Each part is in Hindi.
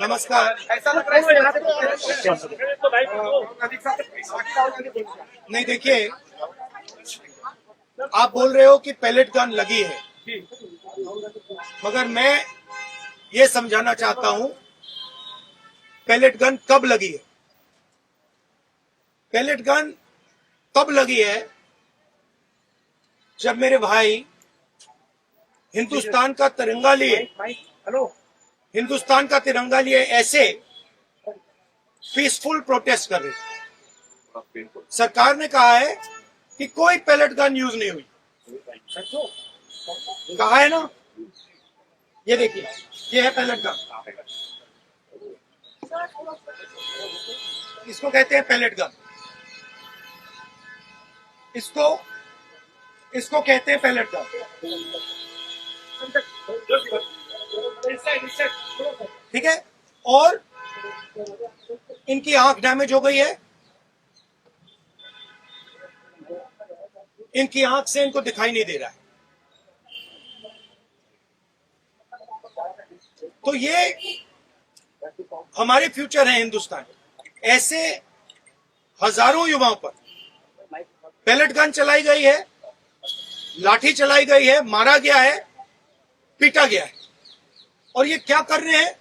नमस्कार। नहीं, देखिए, आप बोल रहे हो कि पैलेट गन लगी है, मगर मैं ये समझाना चाहता हूं पैलेट गन कब लगी है। पैलेट गन तब लगी है जब मेरे भाई हिंदुस्तान का तिरंगा लिए ऐसे पीसफुल प्रोटेस्ट कर रहे थे। सरकार ने कहा है कि कोई पैलेट गन यूज नहीं हुई, कहा है ना। ये देखिए, ये है पैलेट गन, इसको कहते हैं पैलेट गन, इसको कहते हैं पैलेट गन। ठीक है, और इनकी आंख डैमेज हो गई है, इनकी आंख से इनको दिखाई नहीं दे रहा है। तो ये हमारे फ्यूचर है हिंदुस्तान। ऐसे हजारों युवाओं पर पैलेट गन चलाई गई है, लाठी चलाई गई है, मारा गया है, पीटा गया है, और ये क्या कर रहे हैं?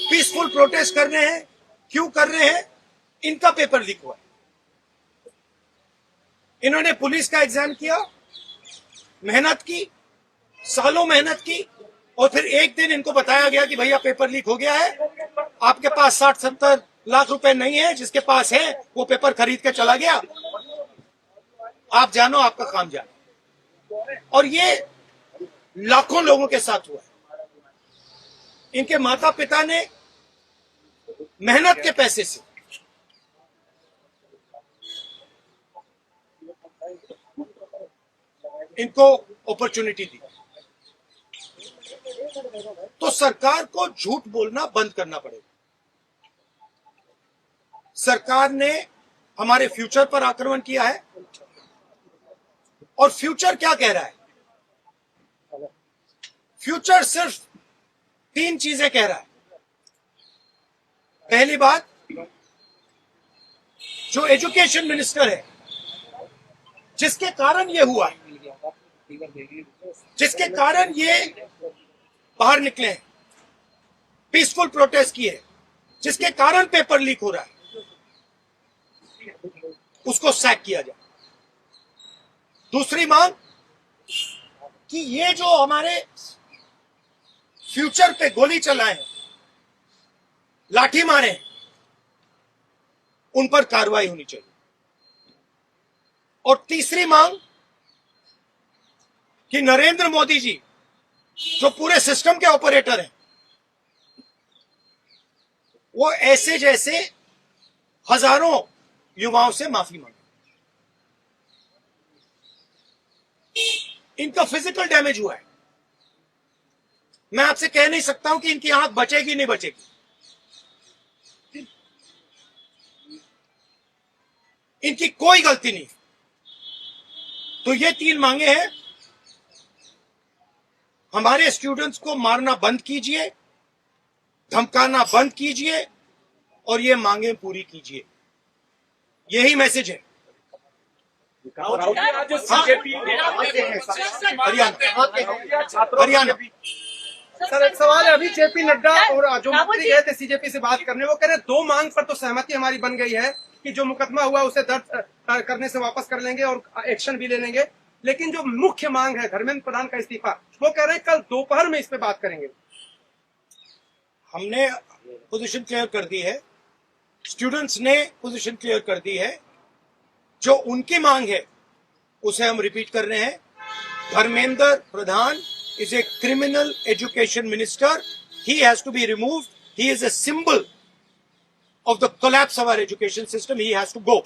पीसफुल प्रोटेस्ट कर रहे हैं। क्यों कर रहे हैं? इनका पेपर लीक हुआ है। इन्होंने पुलिस का एग्जाम किया, मेहनत की, सालों मेहनत की, और फिर एक दिन इनको बताया गया कि भैया पेपर लीक हो गया है, आपके पास 60-70 लाख रुपए नहीं है, जिसके पास है वो पेपर खरीद के चला गया, आप जानो, आपका काम जानो। और ये लाखों लोगों के साथ हुआ है। इनके माता पिता ने मेहनत के पैसे से इनको अपॉर्चुनिटी दी। तो सरकार को झूठ बोलना बंद करना पड़ेगा। सरकार ने हमारे फ्यूचर पर आक्रमण किया है, और फ्यूचर क्या कह रहा है? फ्यूचर सिर्फ 3 चीजें कह रहा है। पहली बात, जो एजुकेशन मिनिस्टर है, जिसके कारण ये हुआ है, जिसके कारण ये बाहर निकले हैं, पीसफुल प्रोटेस्ट किए, जिसके कारण पेपर लीक हो रहा है, उसको सैक किया जाए। दूसरी मांग कि ये जो हमारे फ्यूचर पे गोली चलाए, लाठी मारे, उन पर कार्रवाई होनी चाहिए। और तीसरी मांग कि नरेंद्र मोदी जी, जो पूरे सिस्टम के ऑपरेटर हैं, वो ऐसे जैसे हजारों युवाओं से माफी मांगे। इनका फिजिकल डैमेज हुआ है। मैं आपसे कह नहीं सकता हूं कि इनकी आंख बचेगी नहीं बचेगी। इनकी कोई गलती नहीं। तो ये 3 मांगे हैं। हमारे स्टूडेंट्स को मारना बंद कीजिए, धमकाना बंद कीजिए, और ये मांगे पूरी कीजिए। यही मैसेज है। हरियाणा। सर, एक सवाल है। अभी जेपी नड्डा और जो मंत्री गए थे सीजेपी से बात करने, वो कह रहे 2 मांग पर तो सहमति हमारी बन गई है कि जो मुकदमा हुआ उसे दर्ज करने से वापस कर लेंगे और एक्शन भी ले लेंगे, लेकिन जो मुख्य मांग है धर्मेंद्र प्रधान का इस्तीफा, वो कह रहे हैं कल दोपहर में इस पे बात करेंगे। हमने पोजीशन क्लियर कर दी है, स्टूडेंट्स ने पोजीशन क्लियर कर दी है। जो उनकी मांग है उसे हम रिपीट कर रहे हैं। Dharmendra Pradhan is a criminal education minister. He has to be removed. He is a symbol of the collapse of our education system. He has to go.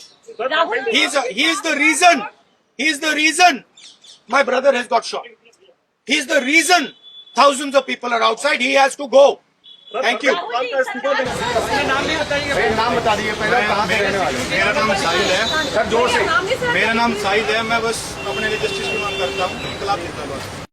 He is the reason. He is the reason my brother has got shot. He is the reason thousands of people are outside. He has to go. Thank you. नाम बता दीजिए पहले, कहाँ से रहने वाले? मेरा नाम साहिल है। सर जोर से। मेरा नाम साहिल है। मैं बस अपने लिए जस्टिस की मांग करता हूँ, इनकलाब जिंदाबाद।